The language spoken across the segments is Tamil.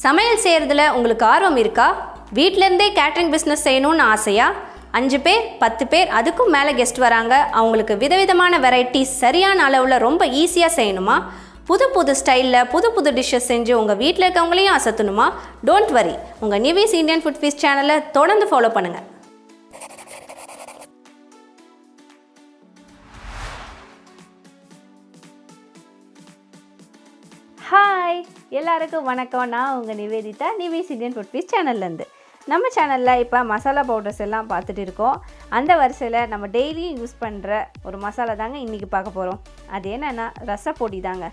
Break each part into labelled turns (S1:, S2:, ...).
S1: சமையல் செய்கிறதுல உங்களுக்கு ஆர்வம் இருக்கா? வீட்டிலேருந்தே கேட்ரிங் பிஸ்னஸ் செய்யணும்னு ஆசையா? 5 பேர் 10 பேர் அதுக்கும் மேலே கெஸ்ட் வராங்க, அவங்களுக்கு விதவிதமான வெரைட்டிஸ் சரியான அளவில் ரொம்ப ஈஸியாக செய்யணுமா? புது புது ஸ்டைலில் புது புது டிஷ்ஷஸ் செஞ்சு உங்கள் வீட்டில் இருக்கவங்களையும் அசத்தணுமா? டோன்ட் வரி, உங்கள் நிவேஸ் இந்தியன் ஃபுட் ஃபீஸ்ட் சேனலை தொடர்ந்து ஃபாலோ பண்ணுங்கள். ஹாய் எல்லாருக்கும் வணக்கம். நான் உங்கள் நிவேதிதா, நிவேஸ் இந்தியன் ஃபுட் ஃபீஸ்ட் சேனல்லேருந்து. நம்ம சேனலில் இப்போ மசாலா பவுடர்ஸ் எல்லாம் பார்த்துட்டு இருக்கோம். அந்த வரிசையில் நம்ம டெய்லியும் யூஸ் பண்ணுற ஒரு மசாலா தாங்க இன்றைக்கி பார்க்க போகிறோம். அது என்னென்னா ரசப்பொடி தாங்க.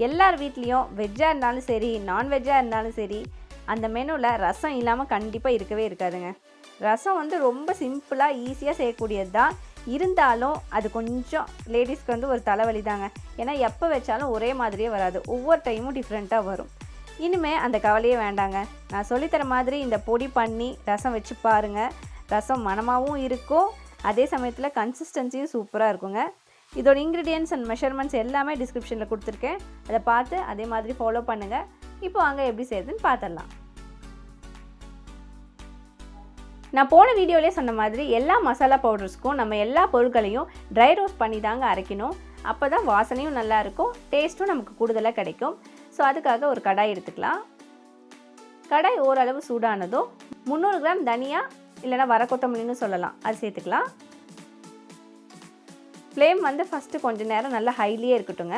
S1: எல்லார் வீட்லேயும் வெஜ்ஜாக இருந்தாலும் சரி, நான்வெஜ்ஜாக இருந்தாலும் சரி, அந்த மெனுவில் ரசம் இல்லாமல் கண்டிப்பாக இருக்கவே இருக்காதுங்க. ரசம் வந்து ரொம்ப சிம்பிளாக ஈஸியாக செய்யக்கூடியது தான். இருந்தாலும் அது கொஞ்சம் லேடிஸ்க்கு வந்து ஒரு தலைவலி தாங்க. ஏன்னா எப்போ வச்சாலும் ஒரே மாதிரியே வராது, ஒவ்வொரு டைமும் டிஃப்ரெண்ட்டாக வரும். இனிமேல் அந்த கவலையே வேண்டாங்க. நான் சொல்லித்தர மாதிரி இந்த பொடி பண்ணி ரசம் வச்சு பாருங்கள். ரசம் மணமாகவும் இருக்கும், அதே சமயத்தில் கன்சிஸ்டன்சியும் சூப்பராக இருக்குங்க. இதோட இன்க்ரீடியன்ட்ஸ் அண்ட் மெஷர்மெண்ட்ஸ் எல்லாமே டிஸ்கிரிப்ஷனில் கொடுத்துருக்கேன், அதை பார்த்து அதே மாதிரி ஃபாலோ பண்ணுங்கள். இப்போ அங்கே எப்படி செய்யுதுன்னு பார்த்துடலாம். நான் போன வீடியோவிலே சொன்ன மாதிரி எல்லா மசாலா பவுடர்ஸ்க்கும் நம்ம எல்லா பொருட்களையும் ட்ரை ரோஸ்ட் பண்ணி தாங்க அரைக்கணும். அப்போ தான் வாசனையும் நல்லாயிருக்கும், டேஸ்ட்டும் நமக்கு கூடுதலாக கிடைக்கும். ஸோ அதுக்காக ஒரு கடாய் எடுத்துக்கலாம். கடாய் ஓரளவு சூடானதும் 300 கிராம் தனியா இல்லைனா வர கொத்தமல்லின்னு சொல்லலாம், அது சேர்த்துக்கலாம். ஃப்ளேம் வந்து ஃபஸ்ட்டு கொஞ்சம் நேரம் நல்லா ஹைலியே இருக்கட்டுங்க.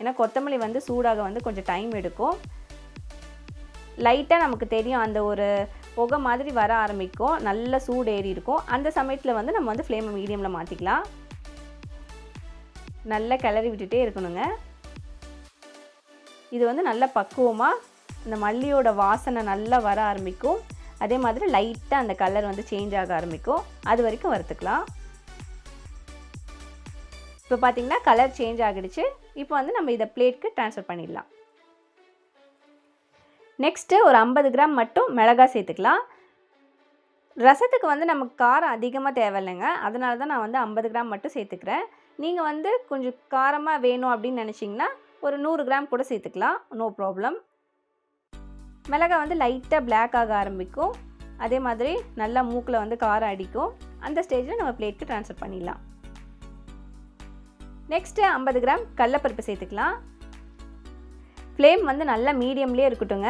S1: ஏன்னா கொத்தமல்லி வந்து சூடாக வந்து கொஞ்சம் டைம் எடுக்கும். லைட்டாக நமக்கு தெரியும், அந்த ஒரு புகை மாதிரி வர ஆரம்பிக்கும், நல்ல சூடு ஏறி இருக்கும். அந்த சமயத்தில் வந்து நம்ம வந்து ஃப்ளேமை மீடியமில் மாற்றிக்கலாம். நல்லா கிளறி விட்டுட்டே இருக்கணுங்க. இது வந்து நல்ல பக்குவமாக இந்த மல்லியோட வாசனை நல்லா வர ஆரம்பிக்கும். அதே மாதிரி லைட்டாக அந்த கலர் வந்து சேஞ்ச் ஆக ஆரம்பிக்கும், அது வரைக்கும் வறுத்துக்கலாம். இப்போ பார்த்திங்கன்னா கலர் சேஞ்ச் ஆகிடுச்சு. இப்போ வந்து நம்ம இதை பிளேட்க்கு ட்ரான்ஸ்ஃபர் பண்ணிடலாம். நெக்ஸ்ட்டு ஒரு 50 கிராம் மட்டும் மிளகாய் சேர்த்துக்கலாம். ரசத்துக்கு வந்து நமக்கு காரம் அதிகமாக தேவையில்லைங்க, அதனால தான் நான் வந்து 50 கிராம் மட்டும் சேர்த்துக்கிறேன். நீங்கள் வந்து கொஞ்சம் காரமாக வேணும் அப்படின்னு நினச்சிங்கன்னா ஒரு 100 கிராம் கூட சேர்த்துக்கலாம், நோ ப்ராப்ளம். மிளகாய் வந்து லைட்டாக பிளாக் ஆக ஆரம்பிக்கும், அதே மாதிரி நல்லா மூக்கில் வந்து காரம் அடிக்கும். அந்த ஸ்டேஜில் நம்ம பிளேட்க்கு ட்ரான்ஸ்ஃபர் பண்ணிடலாம். நெக்ஸ்ட்டு 50 கிராம் கடலைப்பருப்பு சேர்த்துக்கலாம். ஃப்ளேம் வந்து நல்லா மீடியம்லேயே இருக்கட்டுங்க.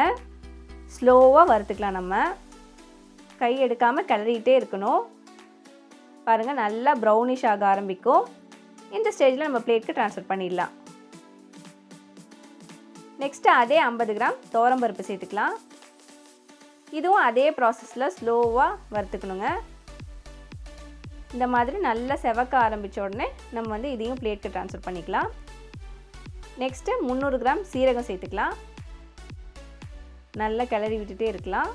S1: ஸ்லோவாக வறுத்துக்கலாம். நம்ம கை எடுக்காமல் கிளறிக்கிட்டே இருக்கணும். பாருங்கள், நல்லா ப்ரௌனிஷ் ஆக ஆரம்பிக்கும். இந்த ஸ்டேஜில் நம்ம பிளேட்க்கு ட்ரான்ஸ்ஃபர் பண்ணிடலாம். நெக்ஸ்ட்டு அதே 50 கிராம் துவரம்பருப்பு சேர்த்துக்கலாம். இதுவும் அதே ப்ராசஸில் ஸ்லோவாக வறுத்துக்கணுங்க. இந்த மாதிரி நல்லா செவக்க ஆரம்பித்த உடனே நம்ம வந்து இதையும் பிளேட்க்கு ட்ரான்ஸ்ஃபர் பண்ணிக்கலாம். நெக்ஸ்ட்டு 300 கிராம் சீரகம் சேர்த்துக்கலாம். நல்லா கிளறி விட்டுட்டே இருக்கலாம்.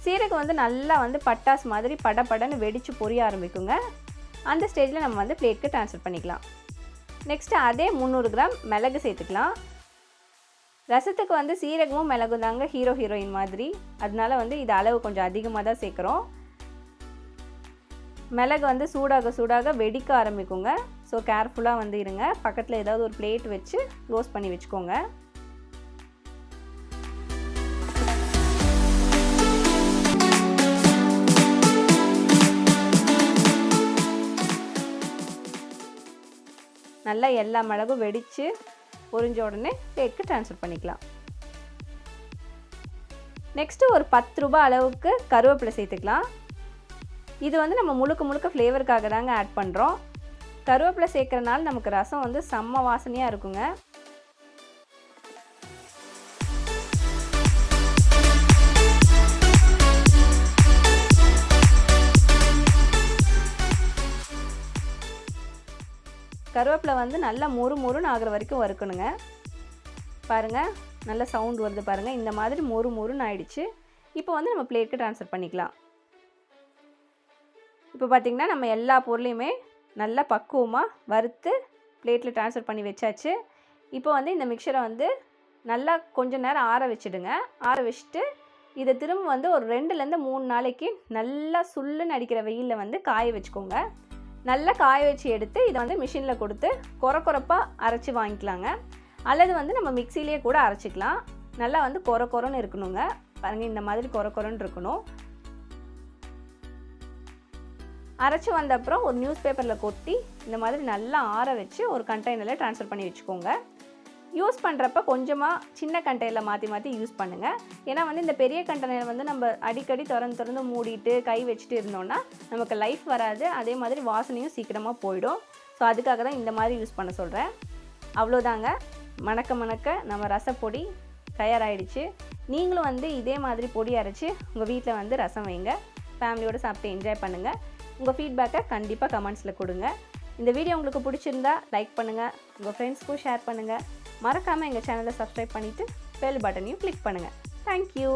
S1: சீரகம் வந்து நல்லா வந்து பட்டாசு மாதிரி படன்னு வெடித்து பொரிய ஆரம்பிக்குங்க. அந்த ஸ்டேஜில் நம்ம வந்து பிளேட்க்கு ட்ரான்ஸ்ஃபர் பண்ணிக்கலாம். நெக்ஸ்ட்டு அதே 300 கிராம் மிளகு சேர்த்துக்கலாம். ரசத்துக்கு வந்து சீரகமும் மிளகு தாங்க ஹீரோயின் மாதிரி, அதனால வந்து இது அளவு கொஞ்சம் அதிகமாக தான் சேர்க்குறோம். மிளகு வந்து சூடாக வெடிக்க ஆரம்பிக்குங்க. ஸோ கேர்ஃபுல்லாக வந்து இருங்க. பக்கத்தில் ஏதாவது ஒரு பிளேட் வச்சு க்ளோஸ் பண்ணி வச்சுக்கோங்க. நல்லா எல்லா மிளகும் வெடித்து பொரிஞ்ச உடனே பிளேட்க்கு ட்ரான்ஸ்ஃபர் பண்ணிக்கலாம். நெக்ஸ்ட்டு ஒரு 10 ரூபாய் அளவுக்கு கருவேப்பிலை சேர்த்துக்கலாம். இது வந்து நம்ம முழுக்க ஃப்ளேவருக்காக தாங்க ஆட் பண்ணுறோம். கருவேப்பிலை சேர்க்குறனால நமக்கு ரசம் வந்து செம்ம வாசனையாக இருக்குங்க. கருவேப்பிலை வந்து நல்லா மொறுன்னு ஆகிற வரைக்கும் வறுக்கணுங்க. பாருங்கள், நல்ல சவுண்ட் வருது பாருங்கள். இந்த மாதிரி மொறுன்னு ஆயிடுச்சு. இப்போ வந்து நம்ம பிளேட்க்கு ட்ரான்ஸ்ஃபர் பண்ணிக்கலாம். இப்போ பார்த்திங்கன்னா நம்ம எல்லா பொருளையுமே நல்லா பக்குவமாக வறுத்து பிளேட்டில் ட்ரான்ஸ்ஃபர் பண்ணி வச்சாச்சு. இப்போ வந்து இந்த மிக்சரை வந்து நல்லா கொஞ்சம் நேரம் ஆற வச்சுடுங்க. ஆற வச்சுட்டு இதை திரும்ப வந்து ஒரு 2 to 3 நாளைக்கு நல்லா சுள்ளுன்னு அடிக்கிற வெயிலில் வந்து காய வச்சுக்கோங்க. நல்லா காய வச்சு எடுத்து இதை வந்து மிஷினில் கொடுத்து கொரப்பாக அரைச்சி வாங்கிக்கலாங்க. அல்லது வந்து நம்ம மிக்சிலேயே கூட அரைச்சிக்கலாம். நல்லா வந்து கொரன்னு இருக்கணுங்க. பாருங்கள், இந்த மாதிரி கொரன்னு இருக்கணும். அரைச்சி வந்த அப்புறம் ஒரு நியூஸ் பேப்பரில் கொட்டி இந்த மாதிரி நல்லா ஆற வச்சு ஒரு கண்டெய்னரில் ட்ரான்ஸ்ஃபர் பண்ணி வச்சுக்கோங்க. யூஸ் பண்ணுறப்ப கொஞ்சமாக சின்ன கண்டெய்னரில் மாற்றி யூஸ் பண்ணுங்கள். ஏன்னா வந்து இந்த பெரிய கண்டெய்னர் வந்து நம்ம அடிக்கடி திறந்து மூடிட்டு கை வச்சுட்டு இருந்தோம்னா நமக்கு லைஃப் வராது. அதே மாதிரி வாசனையும் சீக்கிரமாக போயிடும். ஸோ அதுக்காக தான் இந்த மாதிரி யூஸ் பண்ண சொல்கிறேன். அவ்வளோதாங்க, மணக்க நம்ம ரசப்பொடி தயாராகிடுச்சு. நீங்களும் வந்து இதே மாதிரி பொடி அரைச்சி உங்கள் வீட்டில் வந்து ரசம் வைங்க. ஃபேமிலியோடு சாப்பிட்டு என்ஜாய் பண்ணுங்கள். உங்கள் ஃபீட்பேக்கை கண்டிப்பாக கமெண்ட்ஸில் கொடுங்க. இந்த வீடியோ உங்களுக்கு பிடிச்சிருந்தா லைக் பண்ணுங்கள், உங்கள் ஃப்ரெண்ட்ஸ்க்கும் ஷேர் பண்ணுங்கள். மறக்காமல் எங்கள் சேனலை சப்ஸ்கிரைப் பண்ணிவிட்டு பெல் பட்டனையும் கிளிக் பண்ணுங்கள். தேங்க்யூ.